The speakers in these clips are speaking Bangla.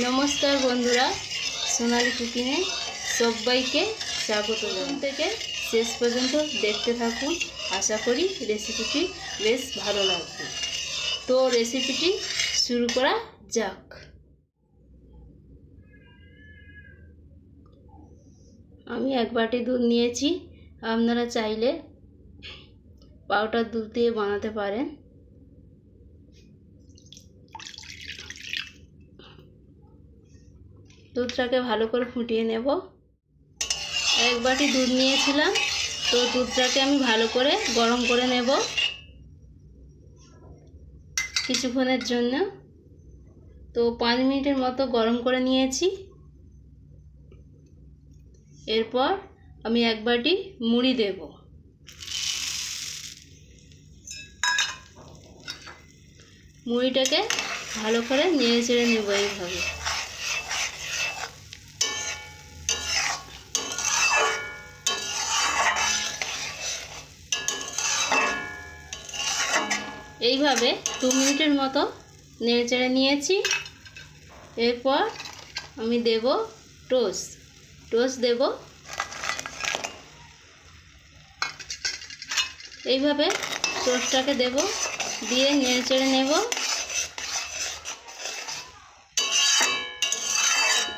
নমস্কার বন্ধুরা, সোনালী কুকিংয়ে সবাইকে স্বাগত থেকে শেষ পর্যন্ত দেখতে থাকুন। আশা করি রেসিপিটি বেশ ভালো লাগবে। তো রেসিপিটি শুরু করা যাক। আমি 1 বাটি দুধ নিয়েছি। আপনারা চাইলে পাউডার দুধ দিয়ে বানাতে পারেন। দুধটাকে ভালো করে ফুটিয়ে নেব। 1 বাটি দুধ নিয়েছিলাম, তো দুধটাকে আমি ভালো করে গরম করে নেব কিছুক্ষণের জন্য। তো 5 মিনিটের মতো গরম করে নিয়েছি। এরপর আমি 1 বাটি মুড়ি দেব। মুড়িটাকে ভালো করে নেড়ে চেড়ে নেব এইভাবে। এইভাবে 2 মিনিটের মতো নেড়ে চেড়ে নিয়েছি। এরপর আমি দেব টোস্ট দেব। এইভাবে টোস্টটাকে দেব, দিয়ে নেড়ে চেড়ে নেব।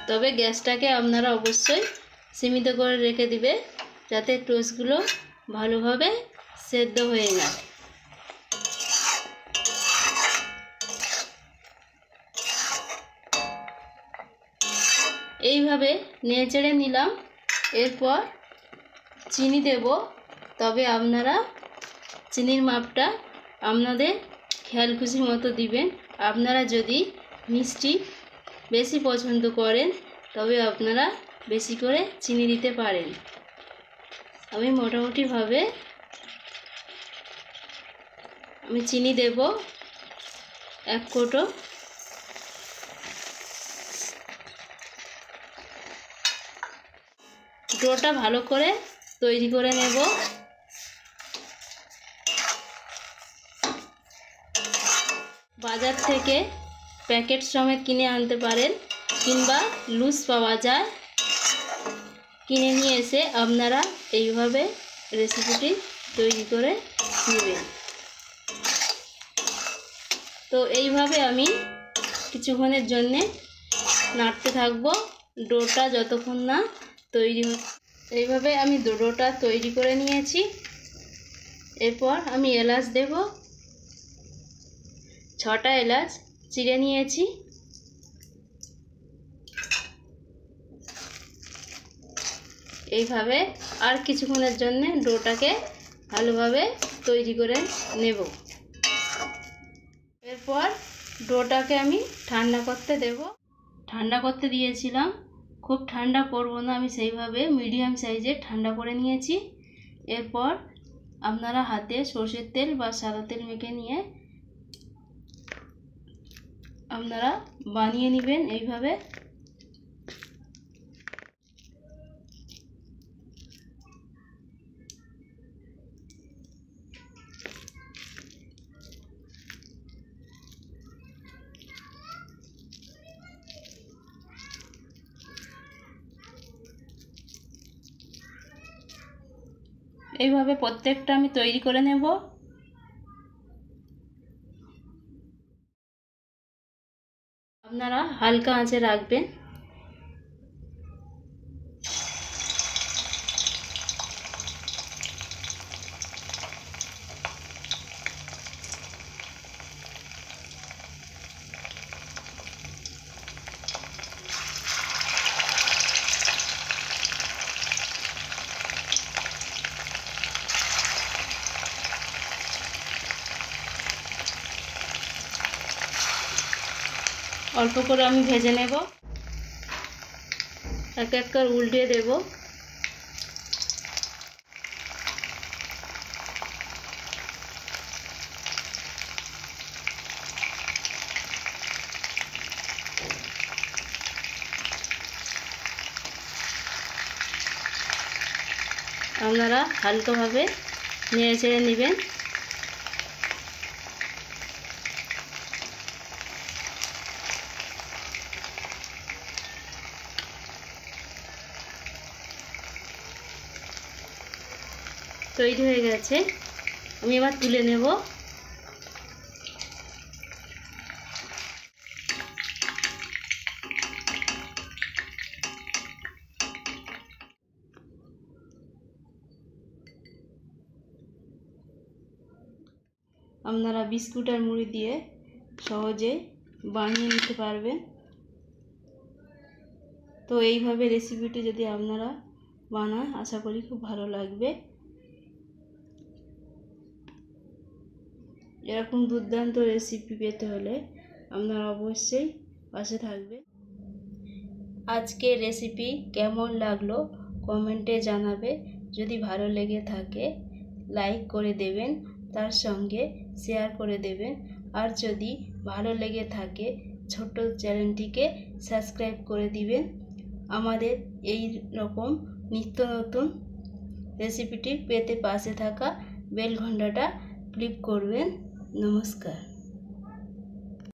তবে গ্যাসটাকে আপনারা অবশ্যই সীমিত করে রেখে দিবে, যাতে টোস্টগুলো ভালোভাবে সেদ্ধ হয়ে যায়। এইভাবে নেড়ে চেড়ে নিলাম। এরপর চিনি দেব। তবে আপনারা চিনির মাপটা আপনাদের খেয়াল খুশি মতো দিবেন। আপনারা যদি মিষ্টি বেশি পছন্দ করেন তবে আপনারা বেশি করে চিনি দিতে পারেন। আমি মোটামুটিভাবে চিনি দেব 1 কৌটো। ডোটা ভালো করে তৈরি করে নেব। বাজার থেকে প্যাকেট সমেত কিনে আনতে পারেন, কিংবা লুজ পাওয়া যায়। কিনে নিয়ে এসে আপনারা এইভাবে রেসিপিটি তৈরি করে নেবেন। তো এইভাবে আমি কিছুক্ষণের জন্যে নাড়তে থাকবো ডোটা যতক্ষণ না তৈরি হচ্ছে। এইভাবে আমি ডোটা তৈরি করে নিয়েছি। এরপর আমি এলাচ দেব। 6টা এলাচ চিড়ে নিয়েছি। এইভাবে আর কিছুক্ষণের জন্য ডোটাকে ভালোভাবে তৈরি করে নেব। এরপর ডোটাকে আমি ঠান্ডা করতে দেব। ঠান্ডা করতে দিয়েছিলাম, খুব ঠান্ডা করব না, আমি সেইভাবে মিডিয়াম সাইজে ঠান্ডা করে নিয়েছি। এরপর আপনারা হাতে সরষের তেল বা সাদা তেল মেখে নিয়ে আপনারা বানিয়ে নেবেন এইভাবে। এইভাবে প্রত্যেকটা আমি তৈরি করে নেব। আপনারা হালকা আঁচে রাখবেন। অল্প করে আমি ভেজে নেব। এক এক করে উল্টে দেব। আপনারা হালকাভাবে নেড়ে চেড়ে নেবেন। তৈরি হয়ে গেছে। আমি এবার তুলে নেব। আপনারা বিস্কুট আর মুড়ি দিয়ে সহজে বানিয়ে নিতে পারবেন। তো এইভাবে রেসিপিটি যদি আপনারা বানান, আশা করি খুব ভালো লাগবে। এরকম দুর্দান্ত রেসিপি পেতে হলে আপনারা অবশ্যই পাশে থাকবেন। আজকের রেসিপি কেমন লাগলো কমেন্টে জানাবে। যদি ভালো লেগে থাকে লাইক করে দেবেন, তার সঙ্গে শেয়ার করে দেবেন। আর যদি ভালো লেগে থাকে ছোট্ট চ্যানেলটিকে সাবস্ক্রাইব করে দিবেন। আমাদের এই রকম নিত্য নতুন রেসিপিটি পেতে পাশে থাকা বেল ঘন্টাটা ক্লিক করবেন। নমস্কার।